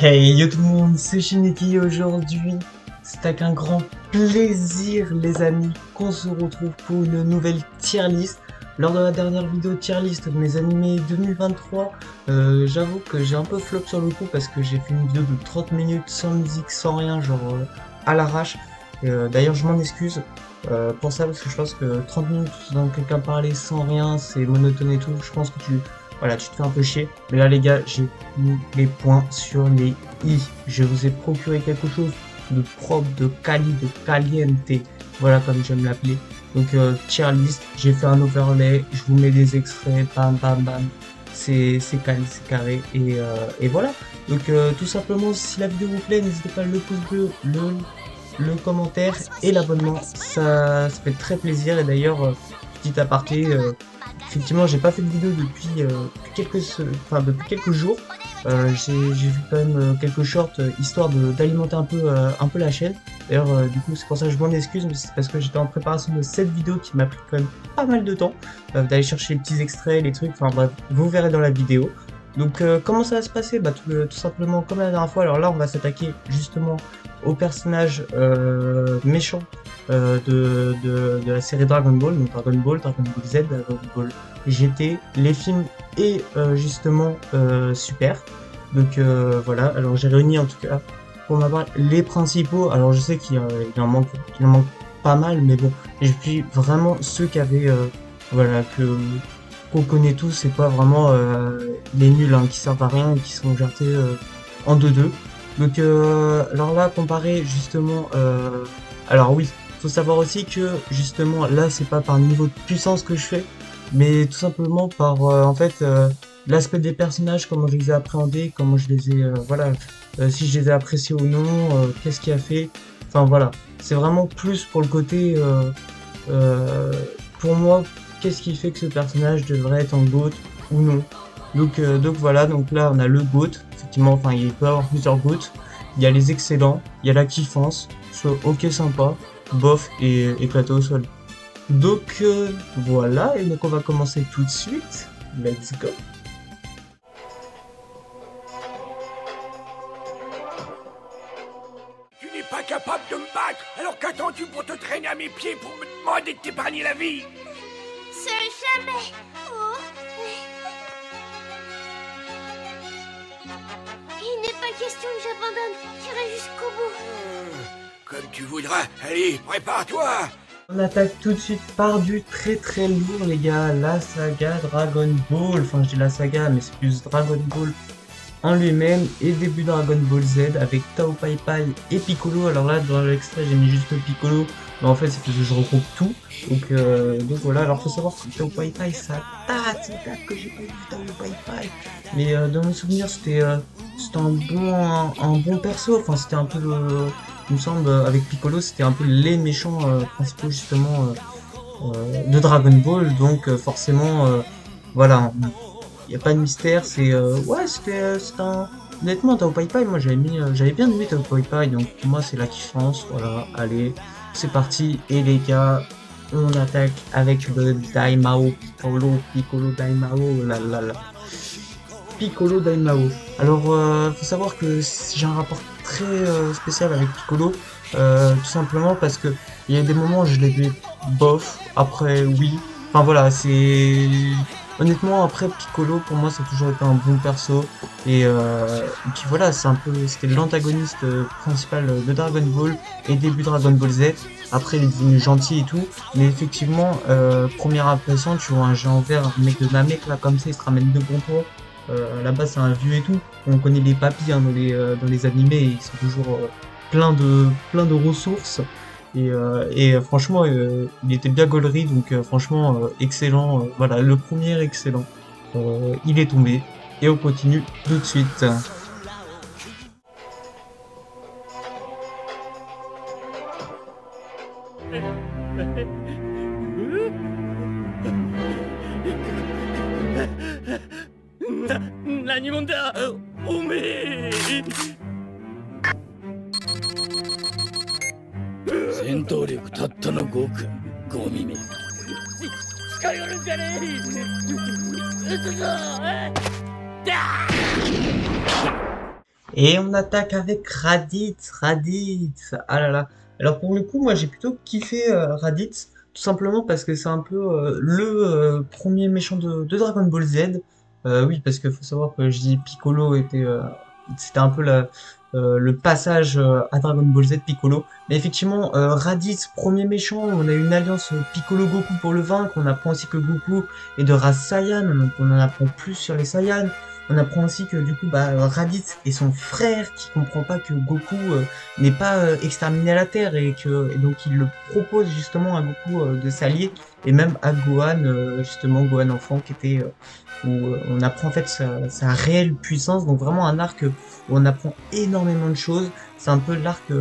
Hey yo tout le monde, c'est Shineki. Aujourd'hui, c'est avec un grand plaisir les amis qu'on se retrouve pour une nouvelle tier list. Lors de la dernière vidéo tier list de mes animés 2023, j'avoue que j'ai un peu flop sur le coup parce que j'ai fait une vidéo de 30 minutes sans musique, sans rien, genre à l'arrache. D'ailleurs je m'en excuse pour ça parce que je pense que 30 minutes dans quelqu'un parler sans rien, c'est monotone et tout. Je pense que voilà, tu te fais un peu chier. Mais là les gars, j'ai mis les points sur les i. Je vous ai procuré quelque chose de propre, de quali, de caliente. Voilà comme j'aime l'appeler. Donc tier list, j'ai fait un overlay, je vous mets des extraits, bam bam bam. C'est quali, c'est carré. Et voilà. Donc tout simplement, si la vidéo vous plaît, n'hésitez pas à le pouce bleu, le commentaire et l'abonnement. Ça fait très plaisir. Et d'ailleurs, petit aparté, effectivement, j'ai pas fait de vidéo depuis depuis quelques jours. J'ai vu quand même quelques shorts histoire d'alimenter un peu la chaîne. D'ailleurs, du coup, c'est pour ça que je m'en excuse, mais c'est parce que j'étais en préparation de cette vidéo qui m'a pris quand même pas mal de temps d'aller chercher les petits extraits, les trucs. Enfin bref, vous verrez dans la vidéo. Donc, comment ça va se passer? Bah, tout simplement comme la dernière fois. Alors là, on va s'attaquer justement au personnage méchant de la série Dragon Ball, donc Dragon Ball Z, Dragon Ball GT, les films et justement Super. Donc voilà, alors j'ai réuni en tout cas pour ma part les principaux. Alors je sais qu'il en manque pas mal, mais bon, j'ai pris vraiment ceux qui avaient voilà, qu'on connaît tous, c'est pas vraiment les nuls hein, qui servent à rien et qui sont jetés en 2-2. Donc alors là, comparé justement, alors oui, faut savoir aussi que justement là, c'est pas par niveau de puissance que je fais, mais tout simplement par en fait l'aspect des personnages, comment je les ai appréhendés, comment je les ai, voilà, si je les ai appréciés ou non, qu'est-ce qui a fait, enfin voilà, c'est vraiment plus pour le côté, pour moi, qu'est-ce qui fait que ce personnage devrait être en GOAT ou non. Donc voilà, donc là on a le GOAT, effectivement, enfin il peut y avoir plusieurs GOAT, il y a les excellents, il y a la kiffance, soit ok sympa, bof et éclaté au sol. Donc voilà, et donc on va commencer tout de suite, let's go. Tu n'es pas capable de me battre, alors qu'attends-tu pour te traîner à mes pieds pour me demander de t'épargner la vie? C'est jamais. Oh. Il n'est pas question que j'abandonne. J'irai jusqu'au bout. Comme tu voudras. Allez, prépare-toi. On attaque tout de suite par du très lourd les gars, la saga Dragon Ball. Enfin je dis la saga, mais c'est plus Dragon Ball en lui-même et début Dragon Ball Z avec Tao Pai Pai et Piccolo. Alors là dans l'extrait j'ai mis juste Piccolo, mais en fait c'est parce que je regroupe tout. Donc voilà, alors faut savoir que Tao Pai Pai ça date que j'ai pas vu Tao Pai Pai. Mais dans mes souvenirs c'était un bon perso, enfin c'était un peu il me semble avec Piccolo c'était un peu les méchants principaux justement de Dragon Ball, donc forcément voilà, il n'y a pas de mystère, c'est ouais c'était un honnêtement Tao Pai Pai, moi j'avais bien aimé Tao Pai Pai, donc pour moi c'est la kiffance. Voilà, allez c'est parti, et les gars on attaque avec le Daimao Piccolo Daimao, Piccolo Daimao. Alors faut savoir que j'ai un rapport très spécial avec Piccolo, tout simplement parce que il y a des moments où je l'ai vu bof, après oui, enfin voilà, c'est honnêtement après Piccolo pour moi ça a toujours été un bon perso, et puis voilà, c'était l'antagoniste principal de Dragon Ball et début Dragon Ball Z. Après il est devenu gentil et tout, mais effectivement première impression, tu vois un géant vert, un mec de Namek là comme ça, il se ramène de bon tour. À la base c'est un vieux et tout, on connaît les papis hein, dans les animés, ils sont toujours plein de ressources, et franchement il était bien gaulerie, donc franchement excellent, voilà le premier excellent, il est tombé et on continue tout de suite. Et on attaque avec Raditz, Raditz. Ah là là. Alors pour le coup, moi j'ai plutôt kiffé Raditz, tout simplement parce que c'est un peu le premier méchant de Dragon Ball Z. Oui, parce qu'il faut savoir que je dis Piccolo était, c'était un peu le passage à Dragon Ball Z Piccolo. Mais effectivement, Raditz, premier méchant, on a une alliance Piccolo-Goku pour le vaincre. On apprend aussi que Goku est de race Saiyan, donc on en apprend plus sur les Saiyans. On apprend aussi que du coup, Raditz est son frère qui comprend pas que Goku n'est pas exterminé à la Terre et donc il le propose justement à Goku de s'allier et même à Gohan, justement Gohan enfant qui était où on apprend en fait sa réelle puissance. Donc vraiment un arc où on apprend énormément de choses. C'est un peu l'arc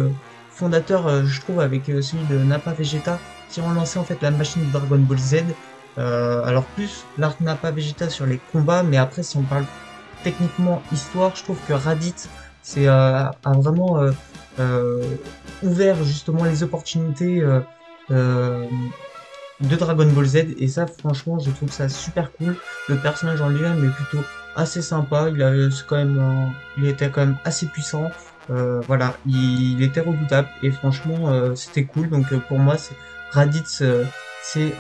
fondateur, je trouve, avec celui de Nappa Vegeta qui ont lancé en fait la machine de Dragon Ball Z. Alors plus l'arc Nappa Vegeta sur les combats, mais après si on parle techniquement histoire, je trouve que Raditz a vraiment ouvert justement les opportunités de Dragon Ball Z et ça franchement je trouve ça super cool. Le personnage en lui-même est plutôt assez sympa, il était quand même assez puissant, voilà, il était redoutable et franchement c'était cool. Donc pour moi c'est Raditz, c'est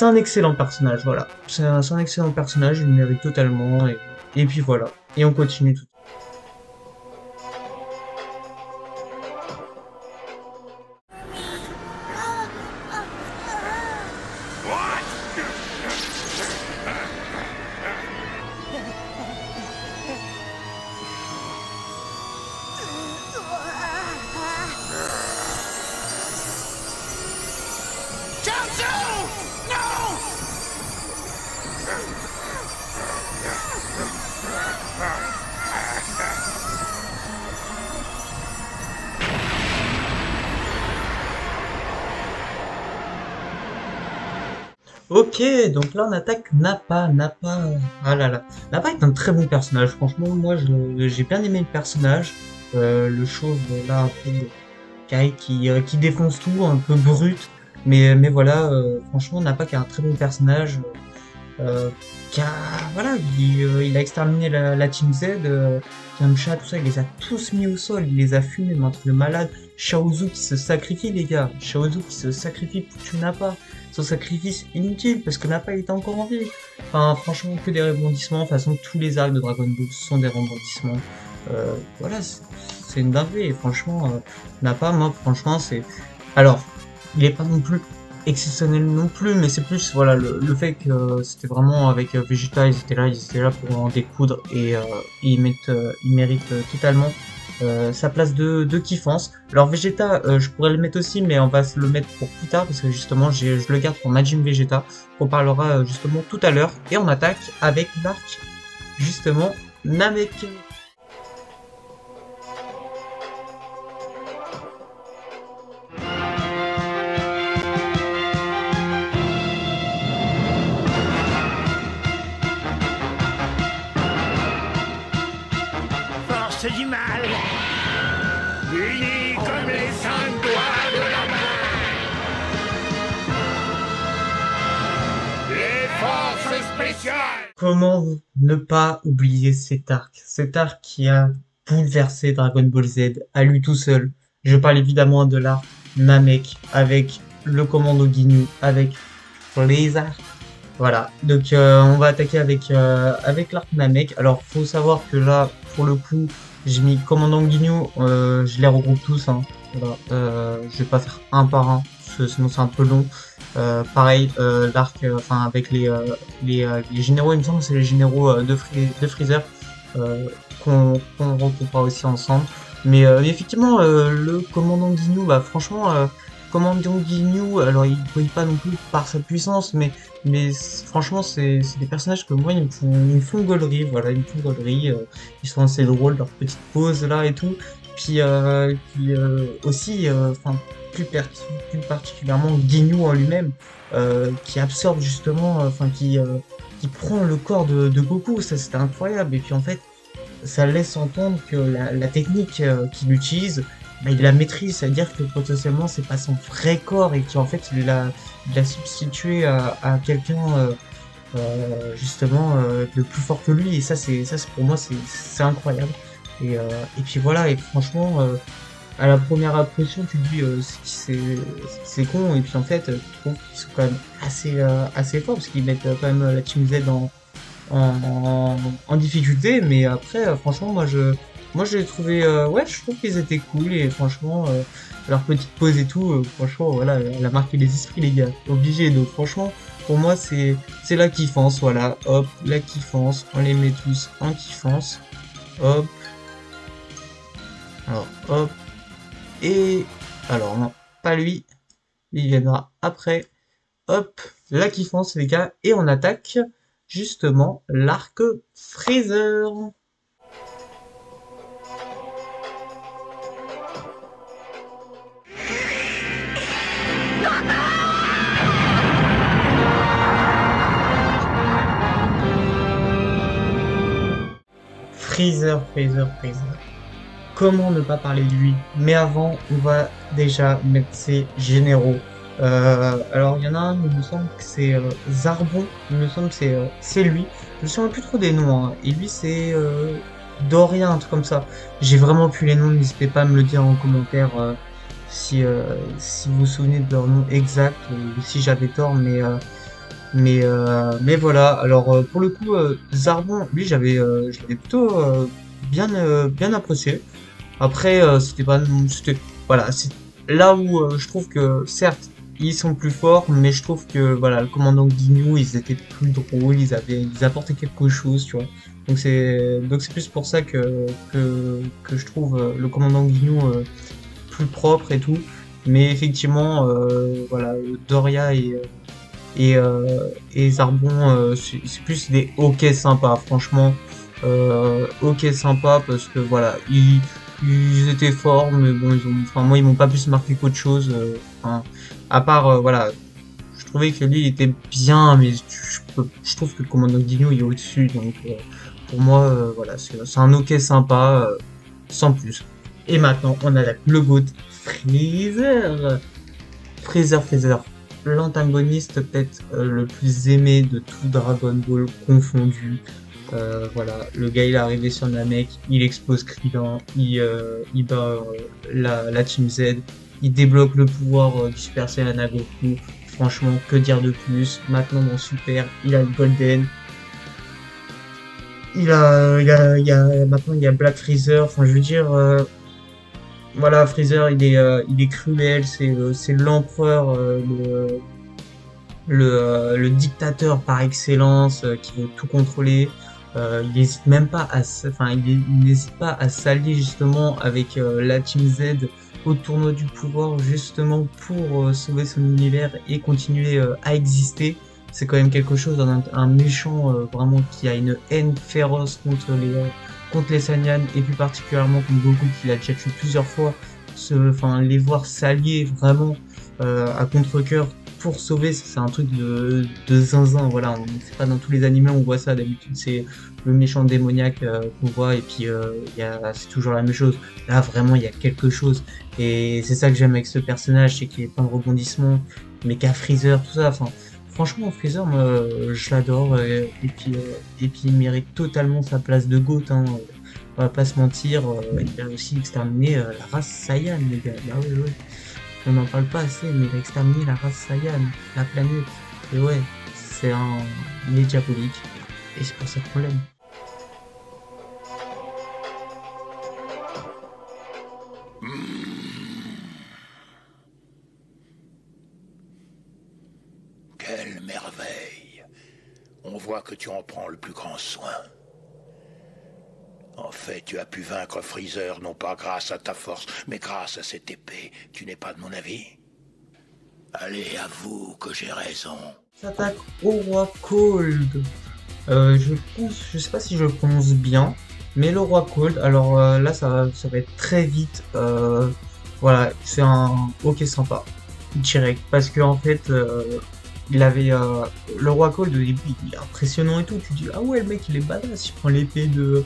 un excellent personnage, voilà. C'est un excellent personnage, il le mérite totalement et puis voilà. Et on continue tout. Ok, donc là on attaque Nappa. Nappa, ah là là. Nappa est un très bon personnage. Franchement, moi j'ai bien aimé le personnage. Le chauve là, un peu Kai qui défonce tout, un peu brut. Mais voilà, franchement, Nappa qui est un très bon personnage. Voilà, il a exterminé la Team Z, Yamcha, tout ça, il les a tous mis au sol, il les a fumés, mais entre le malade, Chaozu qui se sacrifie, les gars, Chaozu qui se sacrifie pour tuer Nappa, son sacrifice inutile, parce que Nappa était encore en vie. Enfin, franchement, que des rebondissements, de toute façon, tous les arcs de Dragon Ball sont des rebondissements. Voilà, c'est une dinguerie, et franchement, Nappa, moi, franchement, c'est... Alors, il est pas non plus exceptionnel non plus, mais c'est plus voilà le fait que c'était vraiment avec Vegeta, ils étaient là pour en découdre et ils méritent totalement sa place de kiffance. Alors Vegeta, je pourrais le mettre aussi, mais on va se le mettre pour plus tard parce que justement je le garde pour Majin Vegeta qu'on parlera justement tout à l'heure. Et on attaque avec l'arc justement Namek. Force du mal, unis comme les 5 doigts de la main. Les forces spéciales. Comment ne pas oublier cet arc qui a bouleversé Dragon Ball Z à lui tout seul. Je parle évidemment de l'arc Namek avec le commando Ginyu, avec Freezer. Voilà, donc on va attaquer avec l'arc Namek. Alors faut savoir que là, pour le coup, j'ai mis commandant Ginyu, je les regroupe tous, hein. Voilà, je vais pas faire un par un, sinon c'est un peu long. Pareil, l'arc, enfin avec les généraux, il me semble que c'est les généraux de Freezer qu'on regroupera aussi ensemble. Mais effectivement, le commandant Ginyu, bah franchement, commandant Ginyu, alors il brille pas non plus par sa puissance, mais franchement c'est des personnages que moi ils me font gaulerie, voilà, ils me font gaulerie, ils sont assez drôles, leurs petites poses là et tout. Puis aussi, enfin plus particulièrement Ginyu en lui-même, qui absorbe justement, enfin qui prend le corps de Goku, ça c'était incroyable. Et puis en fait, ça laisse entendre que la technique qu'il utilise, bah, il la maîtrise, c'est-à-dire que potentiellement c'est pas son vrai corps et qu'en fait il l'a substitué à quelqu'un justement de plus fort que lui, et ça c'est pour moi c'est incroyable. Et puis voilà, et franchement à la première impression tu te dis c'est con, et puis en fait tu trouves qu'ils sont quand même assez forts parce qu'ils mettent quand même la Team Z en difficulté, mais après franchement moi je l'ai trouvé ouais, je trouve qu'ils étaient cool, et franchement leur petite pause et tout, franchement voilà, elle a marqué les esprits les gars, obligé. Donc franchement pour moi c'est la kiffance, voilà, hop, la kiffance, on les met tous en kiffance, hop, alors hop, et alors non, pas lui, il viendra après, hop, la kiffance les gars, et on attaque justement l'arc Freezer. Freezer. Comment ne pas parler de lui? Mais avant, on va déjà mettre ses généraux. Alors, il y en a un, il me semble que c'est Zarbon. Il me semble que c'est lui. Je me souviens plus trop des noms, hein. Et lui, c'est Doria, un truc comme ça. J'ai vraiment plus les noms. N'hésitez pas à me le dire en commentaire si vous vous souvenez de leur nom exact, ou si j'avais tort. Mais voilà. Alors, pour le coup, Zarbon, lui, je l'avais plutôt bien apprécié. Après, c'était pas, c'était, voilà, c'est là où je trouve que certes ils sont plus forts, mais je trouve que voilà, le commandant Guignou, ils étaient plus drôles, ils apportaient quelque chose, tu vois. Donc c'est plus pour ça que je trouve le commandant Guignou plus propre et tout. Mais effectivement, voilà, Doria et Zarbon, c'est plus des hockey sympas, franchement. Ok sympa, parce que voilà, ils étaient forts, mais bon, enfin moi ils m'ont pas plus marqué qu'autre chose, enfin, à part voilà, je trouvais que lui il était bien, mais je trouve que le commandant Guignou il est au-dessus, donc pour moi voilà, c'est un ok sympa, sans plus. Et maintenant on a le GOAT Freezer, l'antagoniste peut-être le plus aimé de tout Dragon Ball confondu. Voilà, le gars il est arrivé sur Namek, il expose Krillin, il bat la Team Z, il débloque le pouvoir du Super Saiyan à Goku. Franchement, que dire de plus? Maintenant dans Super, il a le Golden, maintenant il y a Black Freezer. Enfin, je veux dire, voilà, Freezer il est cruel, c'est l'empereur, le dictateur par excellence, qui veut tout contrôler. Il n'hésite même pas il n'hésite pas à s'allier justement avec la Team Z au tournoi du pouvoir, justement pour sauver son univers et continuer à exister. C'est quand même quelque chose, un méchant vraiment qui a une haine féroce contre les Saiyans, et plus particulièrement contre Goku, qu'il a déjà tué plusieurs fois. Les voir s'allier vraiment à contre-cœur pour sauver, c'est un truc de zinzin. Voilà, c'est pas dans tous les animés on voit ça, d'habitude c'est le méchant démoniaque qu'on voit, et puis c'est toujours la même chose. Là vraiment il y a quelque chose, et c'est ça que j'aime avec ce personnage, c'est qu'il est plein de rebondissements, mais qu'à Freezer, tout ça, enfin franchement Freezer, moi je l'adore, et puis il mérite totalement sa place de GOAT, hein. On va pas se mentir, il a aussi exterminé la race Saiyan, les gars. Bah ouais. On n'en parle pas assez, mais il a exterminé la race Saiyan, la planète. Et ouais, il est diabolique, et c'est pour ça qu'on l'aime. Quelle merveille! On voit que tu en prends le plus grand soin. En fait, tu as pu vaincre Freezer, non pas grâce à ta force, mais grâce à cette épée. Tu n'es pas de mon avis? Allez, avoue que j'ai raison. S'attaque au roi Cold. Je sais pas si je le prononce bien, mais le roi Cold, alors là ça va être très vite. Voilà, c'est un ok sympa, direct, parce que en fait il avait le roi Cold au début, il est impressionnant et tout. Tu dis ah ouais, le mec il est badass, il prend l'épée de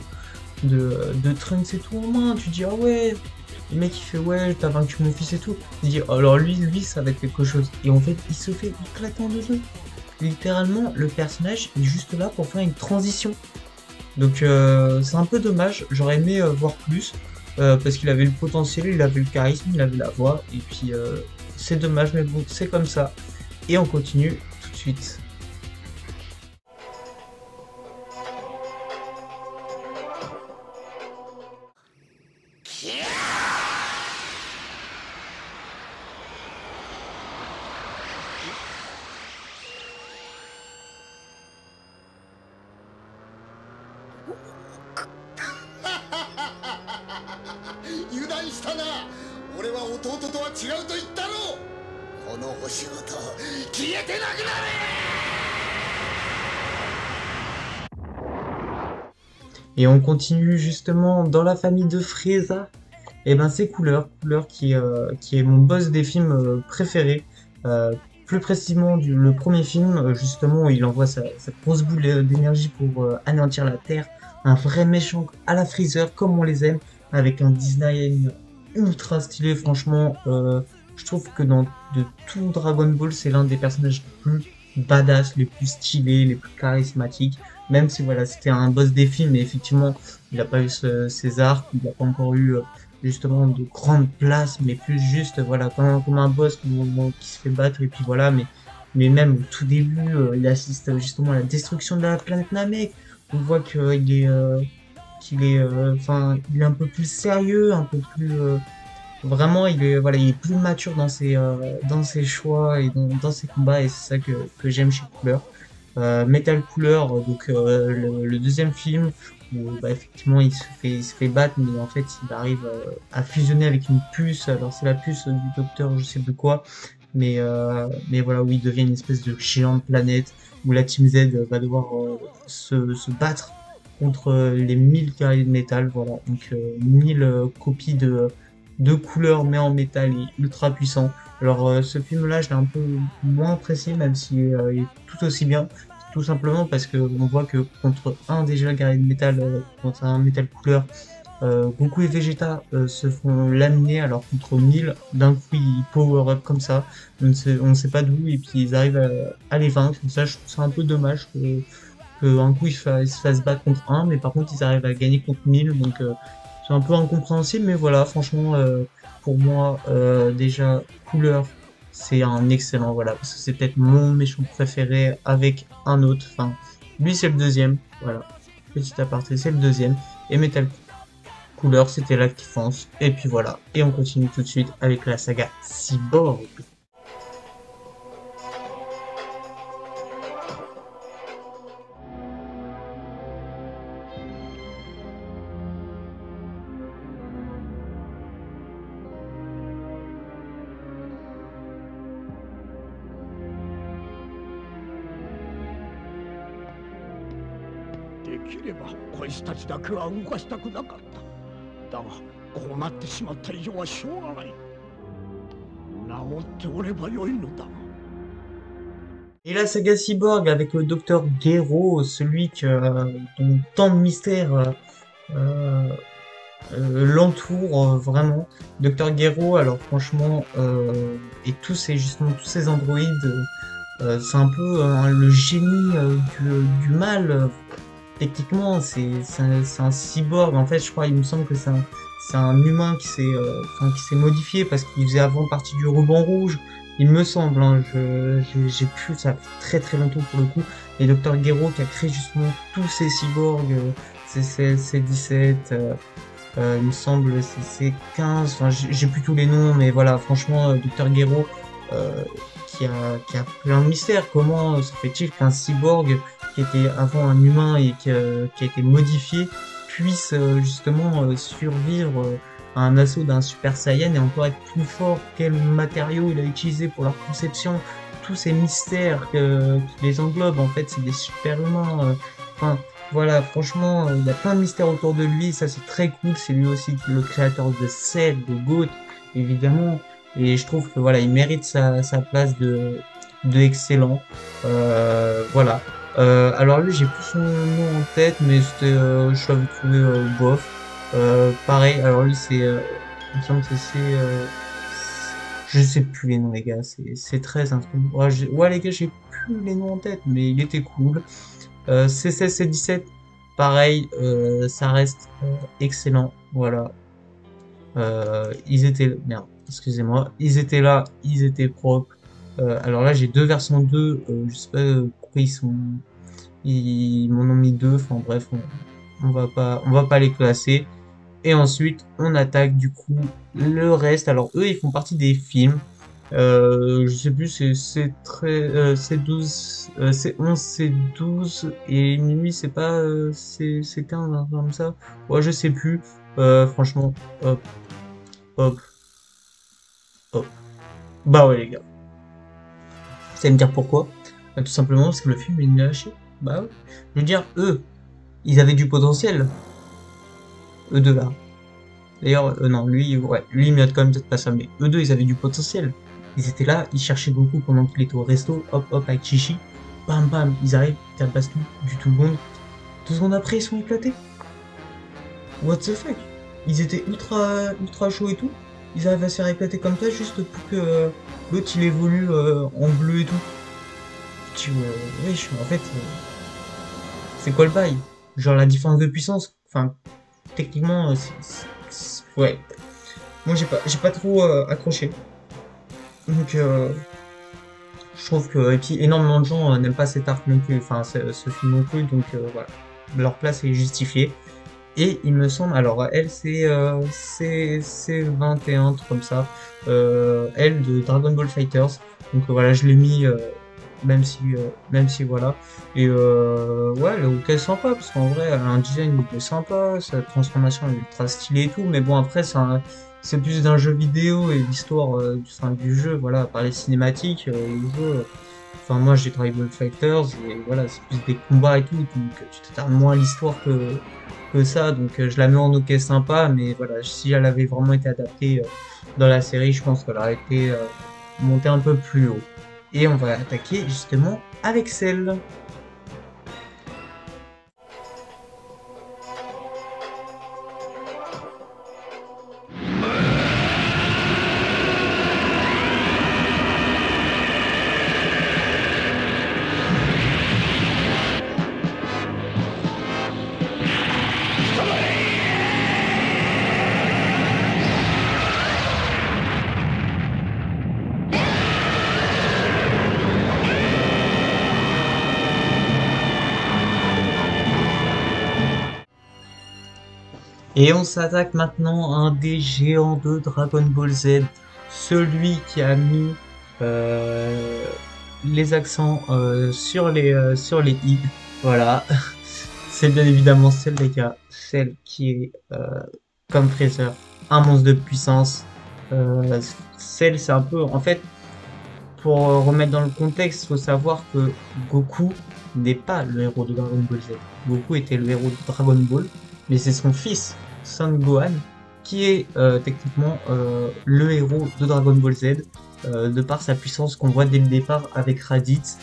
Trunks et tout en main. Tu dis ah ouais, le mec il fait ouais, t'as vaincu mon fils et tout. Il dit alors lui ça va être quelque chose, et en fait il se fait éclater en deux. littéralement, le personnage est juste là pour faire une transition. Donc c'est un peu dommage, j'aurais aimé voir plus, parce qu'il avait le potentiel, il avait le charisme, il avait la voix, et puis c'est dommage, mais bon, c'est comme ça. Et on continue tout de suite. Et on continue justement dans la famille de Frieza. Et ben c'est Cooler qui est mon boss des films préférés. Plus précisément le premier film, justement, où il envoie sa grosse boule d'énergie pour anéantir la Terre. Un vrai méchant à la Freezer, comme on les aime, avec un design ultra stylé. Franchement, je trouve que de tout Dragon Ball, c'est l'un des personnages les plus badass, les plus stylés, les plus charismatiques. Même si voilà, c'était un boss des films, mais effectivement, il n'a pas eu ses arcs, il n'a pas encore eu justement de grandes places, mais plus juste voilà comme un boss qui se fait battre et puis voilà. Mais même au tout début, il assiste justement à la destruction de la planète Namek. On voit qu'il est il est un peu plus sérieux, un peu plus vraiment il est plus mature dans ses choix et dans ses combats, et c'est ça que j'aime chez Cooler. Metal Cooler, donc le deuxième film où bah, effectivement il se fait battre, mais en fait il arrive à fusionner avec une puce. Alors c'est la puce du docteur je sais de quoi, mais voilà, où il devient une espèce de géante planète où la Team Z va devoir se battre contre les 1000 guerriers de métal. Voilà, donc 1000 copies de couleurs mais en métal et ultra puissant. Alors ce film-là, je l'ai un peu moins apprécié, même s'il est tout aussi bien, tout simplement parce que on voit que contre un déjà guerrier de métal, contre un métal couleur, Goku et Vegeta se font laminer, alors contre 1000, d'un coup ils power up comme ça, on ne sait pas d'où, et puis ils arrivent à les vaincre. Ça, je trouve ça un peu dommage que un coup ils se fassent battre contre un, mais par contre ils arrivent à gagner contre 1000, donc c'est un peu incompréhensible, mais voilà, franchement, pour moi, déjà, Couleur, c'est un excellent, voilà, parce que c'est peut-être mon méchant préféré avec un autre. Enfin, lui, c'est le deuxième, voilà, petit aparté, c'est le deuxième. Et Metal Couleur, c'était la kiffance, et puis voilà. Et on continue tout de suite avec la saga Cyborg. できればこいつたちだけは動かしたくなかった。だがこうなってしまった以上はしょうがない。治っておればよいのだ。Et la saga Cyborg avec le docteur Gero, celui dont tant de mystères l'entoure vraiment. Docteur Gero, alors franchement, et tous ces androïdes, c'est un peu le génie du mal. Techniquement, c'est un cyborg. En fait, je crois, il me semble que c'est un humain qui s'est modifié parce qu'il faisait avant partie du ruban rouge. Il me semble, hein, j'ai plus, ça fait très très longtemps pour le coup. Et Dr. Gero qui a créé justement tous ces cyborgs, C16, C17, il me semble C15, enfin j'ai plus tous les noms, mais voilà, franchement, Dr. Gero qui a plein de mystères. Comment se fait-il qu'un cyborg qui était avant un humain et qui a été modifié puisse justement survivre à un assaut d'un Super Saiyan et encore être plus fort? Quels matériaux il a utilisé pour leur conception? Tous ces mystères qui les englobent, en fait, c'est des super humains. Enfin, voilà, franchement, il y a plein de mystères autour de lui, ça c'est très cool. C'est lui aussi le créateur de Cell, de Goat, évidemment. Et je trouve que voilà, il mérite sa place de excellent. Voilà. Alors lui, j'ai plus son nom en tête, mais je l'avais trouvé bof. Pareil, alors lui c'est, il me semble que c'est, je Je sais plus les noms, les gars, c'est très instrument. Ouais, ouais, les gars, j'ai plus les noms en tête, mais il était cool. C16, C17, pareil, ça reste excellent. Voilà. Ils étaient. Merde, excusez-moi. Ils étaient là, ils étaient propres. Alors là, j'ai deux versions 2. Je sais pas pourquoi ils sont. Ils m'en ont mis deux. Enfin bref, on va pas les classer. Et ensuite, on attaque du coup le reste. Alors eux, ils font partie des films. Je sais plus, c'est 12, c'est 11, c'est 12 et minuit, c'est pas, c'est 15, un truc comme ça. Ouais, je sais plus. Franchement, hop, hop, hop. Bah ouais, les gars. Vous allez me dire pourquoi? Bah, tout simplement parce que le film est nul à chier. Bah ouais. Je veux dire, eux, ils avaient du potentiel. Eux deux là. D'ailleurs, non, lui, ouais, lui, il mérite quand même peut-être pas ça, mais eux deux, ils avaient du potentiel. Ils étaient là, ils cherchaient Goku pendant qu'il était au resto, hop, hop, avec Chichi. Bam, bam, ils arrivent, ils tabassent tout, du tout le monde. 2 secondes après, ils sont éclatés. What the fuck? Ils étaient ultra chauds et tout. Ils arrivent à se faire éclater comme ça juste pour que l'autre il évolue en bleu et tout. Wesh, en fait, c'est quoi le bail? Genre la différence de puissance. Enfin, techniquement, ouais. Moi, j'ai pas trop accroché. Donc, je trouve que, et puis énormément de gens n'aiment pas cet arc non plus, enfin ce film non plus, donc voilà, leur place est justifiée. Et il me semble, alors elle c'est 21, truc comme ça, elle de Dragon Ball Fighters, donc voilà, je l'ai mis, même si voilà, et ouais, elle est ok sympa, parce qu'en vrai, elle a un design il est sympa, sa transformation elle est ultra stylée et tout, mais bon après c'est plus d'un jeu vidéo et l'histoire enfin, du jeu, voilà, par les cinématiques, le jeu, enfin moi j'ai Dragon Ball Fighters, et voilà, c'est plus des combats et tout, donc tu t'attardes moins à l'histoire que ça, donc je la mets en ok sympa, mais voilà, si elle avait vraiment été adaptée dans la série, je pense qu'elle aurait été montée un peu plus haut. Et on va attaquer justement avec celle. Et on s'attaque maintenant à un des géants de Dragon Ball Z, celui qui a mis euh, les accents sur les i. Voilà, c'est bien évidemment celle des gars, celle qui est comme Freezer, un monstre de puissance. Celle, c'est un peu, en fait, pour remettre dans le contexte, il faut savoir que Goku n'est pas le héros de Dragon Ball Z. Goku était le héros de Dragon Ball, mais c'est son fils, Son Gohan, qui est techniquement le héros de Dragon Ball Z, de par sa puissance qu'on voit dès le départ avec Raditz,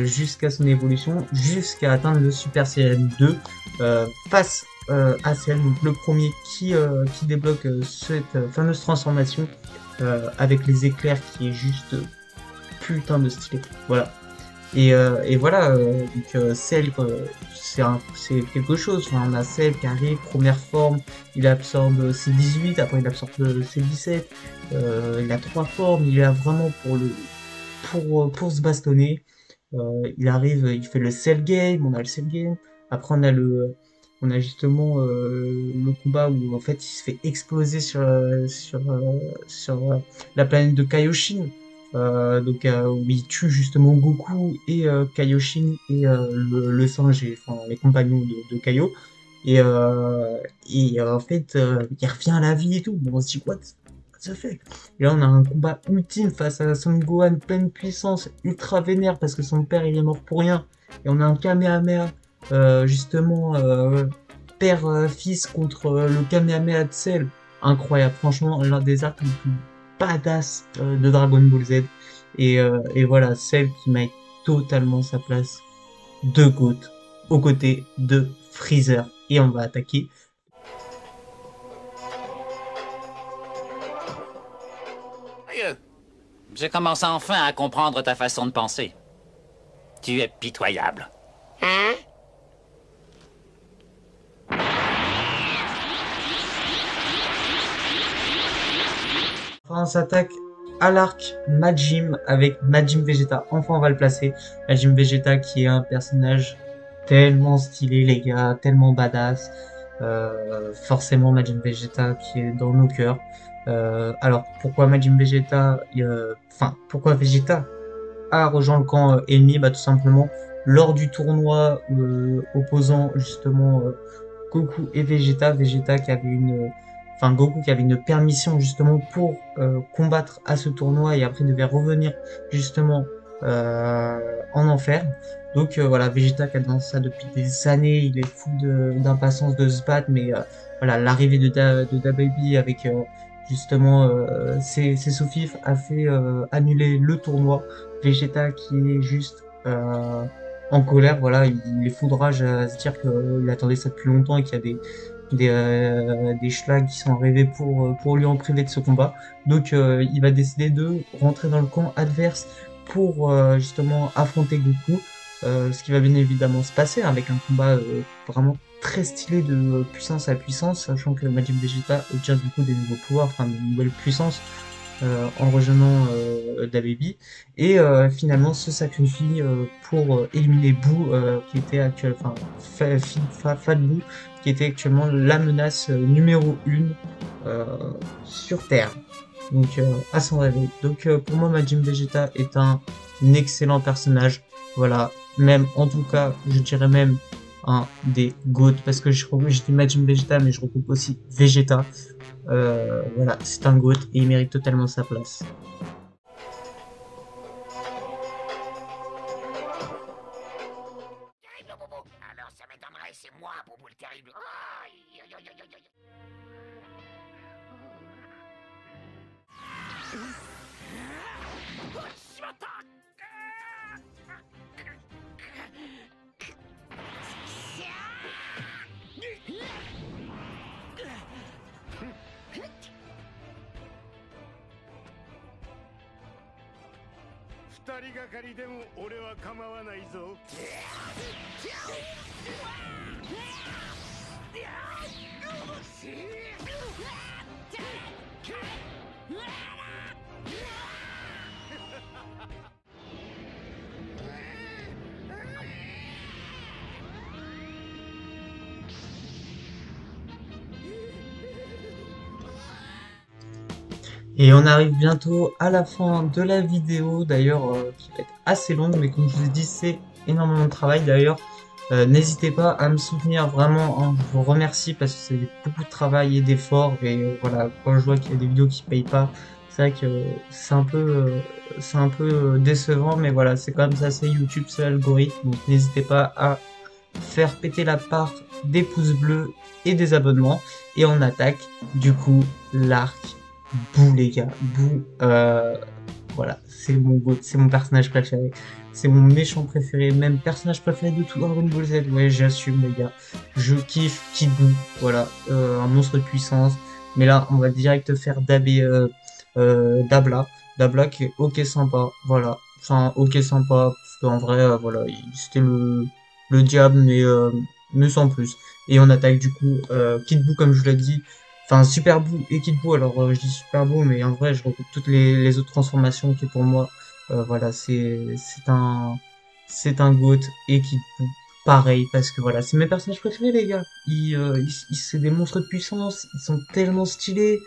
jusqu'à son évolution, jusqu'à atteindre le Super Saiyan 2, face à Cell, donc le premier qui débloque cette fameuse transformation avec les éclairs qui est juste putain de stylé. Voilà. Et voilà, donc Cell, c'est quelque chose. Enfin, on a Cell qui arrive, première forme, il absorbe C18, après il absorbe C17, il a 3 formes, il est là vraiment pour se bastonner. Il arrive, il fait le Cell Game, on a le Cell Game, après on a justement le combat où en fait il se fait exploser sur la planète de Kaioshin. Donc où il tue justement Goku et Kaioshin et le singe et enfin, les compagnons de Kaio. Et en fait, il revient à la vie et tout. Bon, on se dit, what the fuck? Et là, on a un combat ultime face à Son Gohan, pleine puissance, ultra vénère parce que son père il est mort pour rien. Et on a un Kamehameha, justement, père-fils contre le Kamehameha de Cell. Incroyable, franchement, l'un des arcs les plus badass de Dragon Ball Z. Et voilà, celle qui mérite totalement sa place de GOAT aux côtés de Freezer. Et on va attaquer. Je commence enfin à comprendre ta façon de penser. Tu es pitoyable. Hein? Enfin, on s'attaque à l'arc Majim avec Majim Vegeta. Enfin, on va le placer. Majim Vegeta qui est un personnage tellement stylé, les gars, tellement badass. Forcément, Majim Vegeta qui est dans nos cœurs. Alors, pourquoi Majim Vegeta pourquoi Vegeta a rejoint le camp ennemi? Bah, tout simplement, lors du tournoi opposant justement Goku et Vegeta, Goku qui avait une permission justement pour combattre à ce tournoi et après devait revenir justement en enfer. Donc voilà, Vegeta qui a dans ça depuis des années, il est fou d'impatience de se battre, mais voilà, l'arrivée de DaBaby avec justement ses sous-fifs a fait annuler le tournoi. Vegeta qui est juste en colère, voilà, il est foudrage à se dire qu'il attendait ça depuis longtemps et qu'il y a des schlags qui sont arrivés pour lui en priver de ce combat. Donc il va décider de rentrer dans le camp adverse pour justement affronter Goku. Ce qui va bien évidemment se passer avec un combat vraiment très stylé de puissance à puissance, sachant que Majin Vegeta obtient du coup des nouveaux pouvoirs, enfin de nouvelles puissances en rejoignant DaBaby et finalement se sacrifie pour éliminer Boo qui était actuellement, Fat Boo qui était actuellement la menace numéro 1 sur Terre. Donc à son réveil. Donc pour moi Majin Vegeta est un excellent personnage. Voilà, même en tout cas, je dirais même un des GOAT parce que je dis Majin Vegeta mais je regroupe aussi Vegeta. Voilà, c'est un GOAT et il mérite totalement sa place. Alors ça m'étonnerait, c'est moi, Boubou le terrible. Aïe, aïe, aïe, aïe, aïe. Et on arrive bientôt à la fin de la vidéo, d'ailleurs, qui va être assez longue, mais comme je vous ai dit, c'est énormément de travail. D'ailleurs, n'hésitez pas à me soutenir vraiment, hein, je vous remercie parce que c'est beaucoup de travail et d'efforts. Et voilà, quand je vois qu'il y a des vidéos qui payent pas, c'est vrai que c'est un peu décevant, mais voilà, c'est comme ça, c'est YouTube, c'est l'algorithme. Donc n'hésitez pas à faire péter la part des pouces bleus et des abonnements. Et on attaque du coup l'arc Boo, les gars. Boo, voilà, c'est mon GOAT, c'est mon personnage préféré. C'est mon méchant préféré, même personnage préféré de tout Dragon Ball Z. Ouais, j'assume, les gars. Je kiffe Kid Boo, voilà, un monstre de puissance. Mais là, on va direct faire Dabla. Dabla qui est ok sympa, voilà. Enfin, ok sympa, parce qu'en vrai, voilà, c'était le diable, mais sans plus. Et on attaque du coup Kid Boo, comme je l'ai dit. Enfin, Super Boo et Kid Boo, alors je dis Super Boo, mais en vrai, je regroupe toutes les autres transformations qui pour moi, voilà, c'est un GOAT et Kid Boo, pareil, parce que voilà, c'est mes personnages préférés, les gars. C'est des monstres de puissance, ils sont tellement stylés,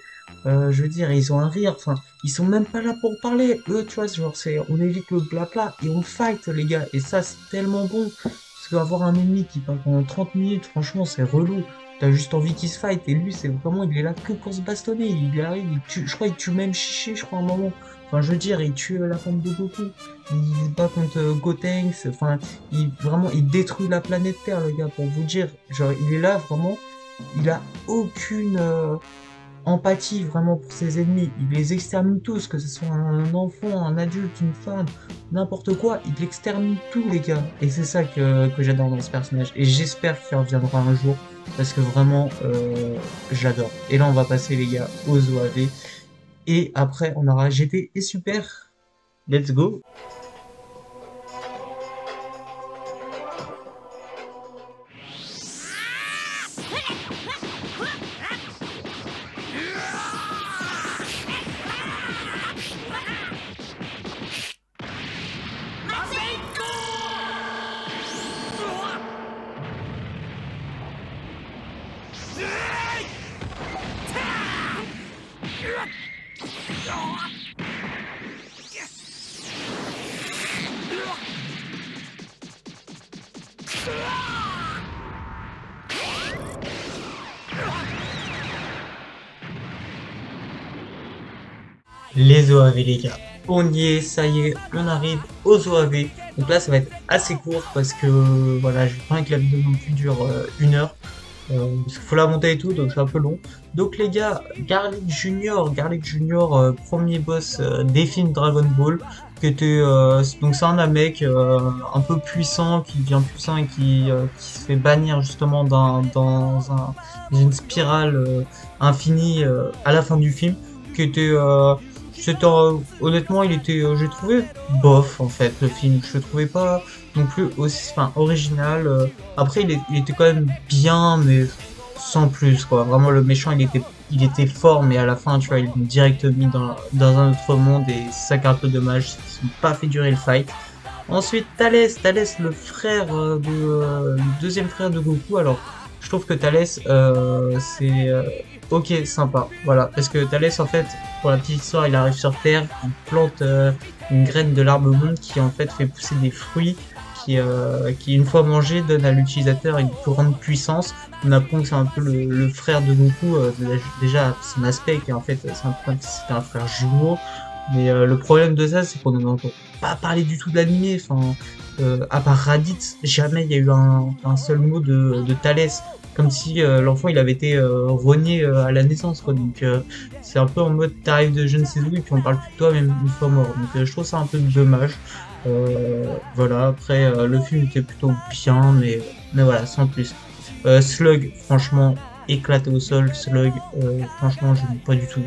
je veux dire, ils ont un rire, enfin, ils sont même pas là pour parler, eux, tu vois, genre, on évite le blabla et on fight, les gars, et ça, c'est tellement bon, parce qu'avoir un ennemi qui parle pendant 30 minutes, franchement, c'est relou. T'as juste envie qu'il se fight, et lui, c'est vraiment, il est là que pour se bastonner, il arrive, je crois, il tue même Chiché, je crois, à un moment. Enfin, je veux dire, il tue la femme de Goku, il se bat contre Gotenks, enfin, vraiment, il détruit la planète Terre, les gars, pour vous dire. Genre, il est là, vraiment, il a aucune empathie, vraiment, pour ses ennemis. Il les extermine tous, que ce soit un enfant, un adulte, une femme, n'importe quoi, il extermine tout, les gars. Et c'est ça que j'adore dans ce personnage, et j'espère qu'il reviendra un jour. Parce que vraiment, j'adore. Et là, on va passer, les gars, aux OAV. Et après, on aura GT et Super. let's go. Les OAV les gars, on y est, ça y est, on arrive aux OAV. Donc là ça va être assez court parce que voilà, je pas que la vidéo non plus dure 1 heure. Parce qu'il faut la monter et tout, donc c'est un peu long. Donc les gars, Garlic Junior, premier boss des films Dragon Ball, qui était donc c'est un mec un peu puissant, qui devient puissant et qui se fait bannir justement dans une spirale infinie à la fin du film, qui était honnêtement, il était, j'ai trouvé bof en fait le film. Je le trouvais pas non plus aussi, enfin, original. Après, il était quand même bien, mais sans plus quoi. Vraiment, le méchant, il était fort, mais à la fin, tu vois, ils l'ont direct mis dans un autre monde et c'est ça qui est un peu dommage. Ils n'ont pas fait durer le fight. Ensuite, Thalès, le frère le deuxième frère de Goku. Alors, je trouve que Thalès, c'est ok, sympa, voilà, parce que Thalès, en fait, pour la petite histoire, il arrive sur Terre, il plante une graine de l'arbre monde qui en fait fait pousser des fruits qui une fois mangés donne à l'utilisateur une plus grande puissance. On apprend que c'est un peu le frère de Goku, déjà son aspect, qui en fait c'était un frère jumeau. Mais le problème de ça, c'est qu'on n'en entend pas parler du tout de l'animé. Enfin, à part Raditz, jamais il y a eu un seul mot de Thalès. Comme si l'enfant il avait été rogné à la naissance quoi. Donc c'est un peu en mode t'arrives de je ne sais où et puis on parle plus de toi même une fois mort. Donc je trouve ça un peu dommage. Voilà, après le film était plutôt bien, mais voilà, sans plus. Slug, franchement, éclaté au sol. Slug, franchement, je n'aime pas du tout.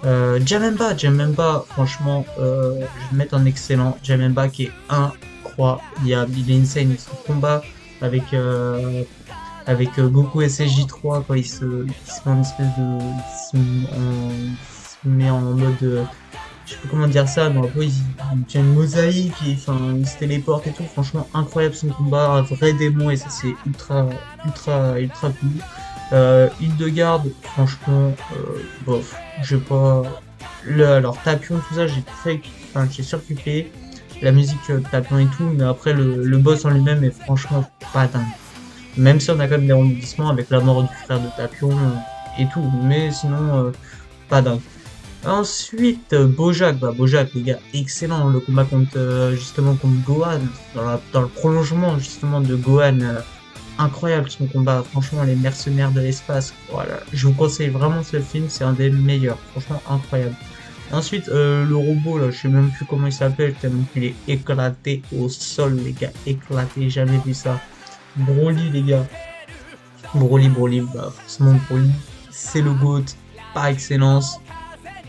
Jamemba, franchement, je vais le mettre en excellent. Jamemba qui est incroyable, il est insane. Son combat avec Goku SSJ3 quand il se met en espèce de il se met en mode je sais pas comment dire ça, mais après il tient une mosaïque et enfin il se téléporte et tout. Franchement incroyable son combat, un vrai démon, et ça c'est ultra cool. Hildegarde, franchement bof, je sais pas. Alors Tapion, tout ça, j'ai surkiffé la musique Tapion et tout, mais après le boss en lui-même est franchement pas dingue. Même si on a quand même des rebondissements avec la mort du frère de Tapion et tout, mais sinon pas dingue. Ensuite Bojack, Bojack les gars, excellent le combat justement contre Gohan, dans le prolongement justement de Gohan, incroyable son combat, franchement les mercenaires de l'espace, voilà, je vous conseille vraiment ce film, c'est un des meilleurs, franchement incroyable. Ensuite le robot là, je sais même plus comment il s'appelle tellement qu'il est éclaté au sol les gars, éclaté, jamais vu ça. Broly les gars, Broly, forcément Broly, c'est le GOAT par excellence,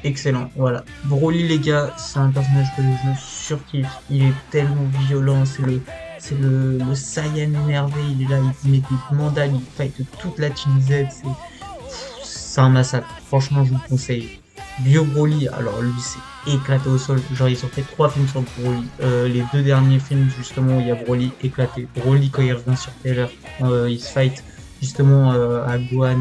excellent, voilà. Broly les gars, c'est un personnage que je surkiffe, il est tellement violent, c'est le Saiyan énervé, il est là, il met des mandales, il fight toute la Team Z, c'est un massacre, franchement je vous le conseille. Bio Broly, alors lui c'est éclaté au sol, genre ils ont fait 3 films sur Broly, les 2 derniers films justement où il y a Broly éclaté. Broly quand il revient sur Terre, il se fight justement à Gohan,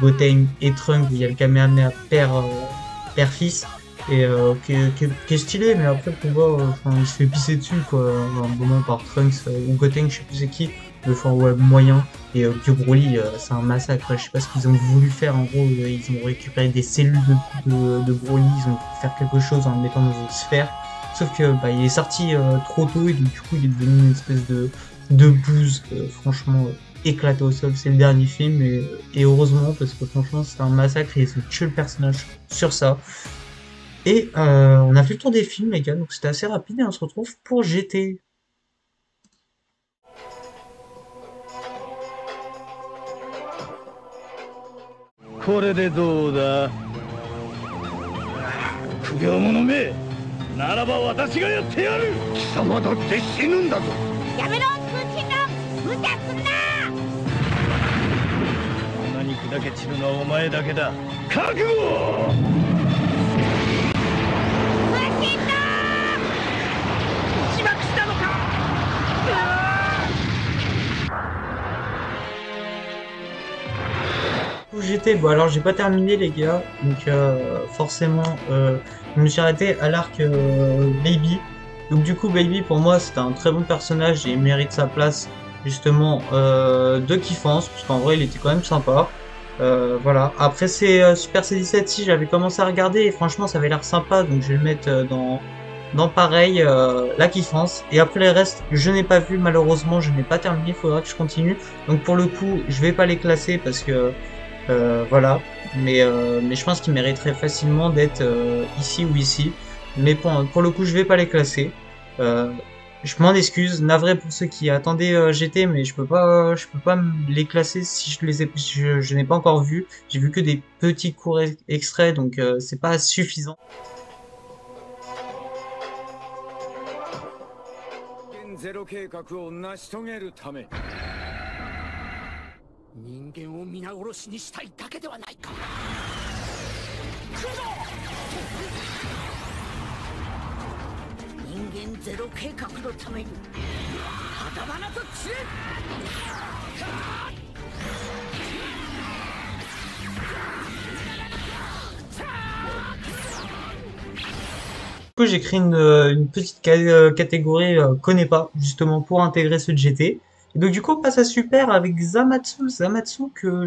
Goten et Trunks, où il y a le Kamehameha père-fils, et qui est stylé, mais après le combat, il se fait pisser dessus quoi, à un moment par Trunks ou Goten, je sais plus c'est qui, mais enfin ouais, moyen. Et Bio Broly, c'est un massacre, je sais pas ce qu'ils ont voulu faire, en gros ils ont récupéré des cellules de Broly, ils ont voulu faire quelque chose en le mettant dans une sphère, sauf que il est sorti trop tôt et donc du coup il est devenu une espèce de bouse, franchement éclaté au sol. C'est le dernier film et heureusement, parce que franchement c'était un massacre et ils ont tué le personnage sur ça. Et on a fait le tour des films les gars, donc c'était assez rapide et on se retrouve pour GT. これでどうだ？不良者め、ならば私がやってやる。貴様だって死ぬんだぞ。やめろ、プーチンの無茶すんな。こんなに砕け散るのはお前だけだ。覚悟。GT, bon alors j'ai pas terminé les gars, donc forcément je me suis arrêté à l'arc Baby. Donc du coup Baby pour moi c'était un très bon personnage et il mérite sa place justement de kiffance, parce qu'en vrai il était quand même sympa. Voilà, après c'est Super C17, si j'avais commencé à regarder et franchement ça avait l'air sympa, donc je vais le mettre dans pareil, la kiffance. Et après les restes je n'ai pas vu malheureusement, je n'ai pas terminé, il faudra que je continue. Donc pour le coup je vais pas les classer parce que voilà, mais je pense qu'ils mériteraient facilement d'être ici ou ici, mais pour le coup je vais pas les classer. Je m'en excuse, navré pour ceux qui attendaient GT, mais je peux pas les classer si je n'ai pas encore vu. J'ai vu que des petits courts extraits, donc c'est pas suffisant. 人間を皆殺しにしたいだけではないか。人間ゼロ計画のために頭と知れ。Du coup j'ai créé une petite catégorie connais pas, justement pour intégrer ce GT. Et donc du coup on passe à Super avec Zamatsu que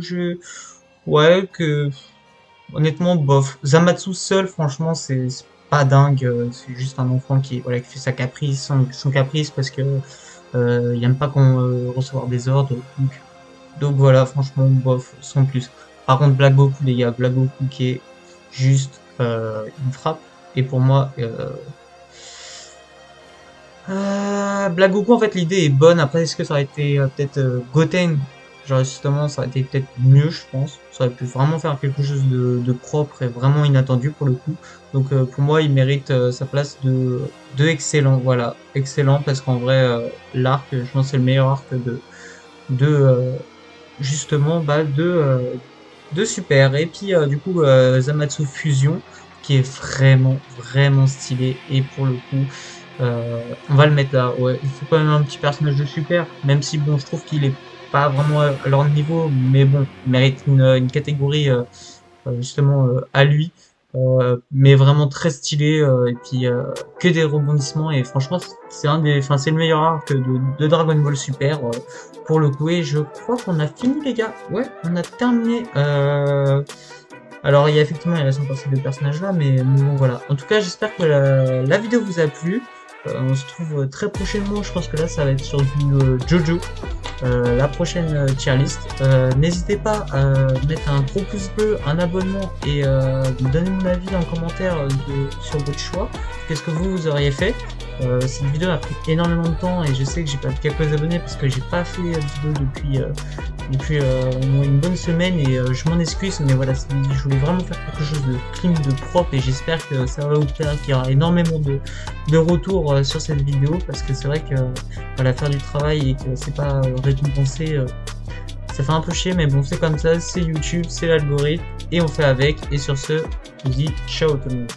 honnêtement bof. Zamatsu seul franchement c'est pas dingue, c'est juste un enfant qui fait sa caprice, son caprice parce que il aime pas qu'on recevoir des ordres, donc voilà, franchement bof sans plus. Par contre Black Goku les gars, Black Goku qui est juste une frappe, et pour moi Black Goku en fait l'idée est bonne. Après est-ce que ça aurait été peut-être Goten, genre justement ça aurait été peut-être mieux, je pense, ça aurait pu vraiment faire quelque chose de propre et vraiment inattendu pour le coup. Donc pour moi il mérite sa place de excellent, voilà, excellent, parce qu'en vrai l'arc, je pense c'est le meilleur arc justement de Super. Et puis du coup Zamatsu Fusion qui est vraiment stylé, et pour le coup on va le mettre là. Ouais, il faut quand même un petit personnage de Super, même si bon je trouve qu'il est pas vraiment à leur niveau, mais bon il mérite une catégorie justement à lui, mais vraiment très stylé, et puis que des rebondissements, et franchement c'est c'est le meilleur arc de Dragon Ball Super pour le coup. Et je crois qu'on a fini les gars, ouais on a terminé. Alors il y a effectivement il reste encore ces deux personnages là, mais bon voilà. En tout cas j'espère que la vidéo vous a plu. On se trouve très prochainement, je pense que là ça va être sur du JoJo, la prochaine tier list. N'hésitez pas à mettre un gros pouce bleu, un abonnement, et me donner mon avis en commentaire sur votre choix. Qu'est-ce que vous auriez fait? Cette vidéo a pris énormément de temps et je sais que j'ai perdu quelques abonnés parce que j'ai pas fait de vidéo depuis au moins une bonne semaine, et je m'en excuse, mais voilà, je voulais vraiment faire quelque chose de clean, de propre, et j'espère que ça va vous plaire, qu'il y aura énormément de retours sur cette vidéo, parce que c'est vrai que voilà, faire du travail et que c'est pas récompensé, ça fait un peu chier, mais bon c'est comme ça, c'est YouTube, c'est l'algorithme et on fait avec. Et sur ce, je vous dis ciao tout le monde.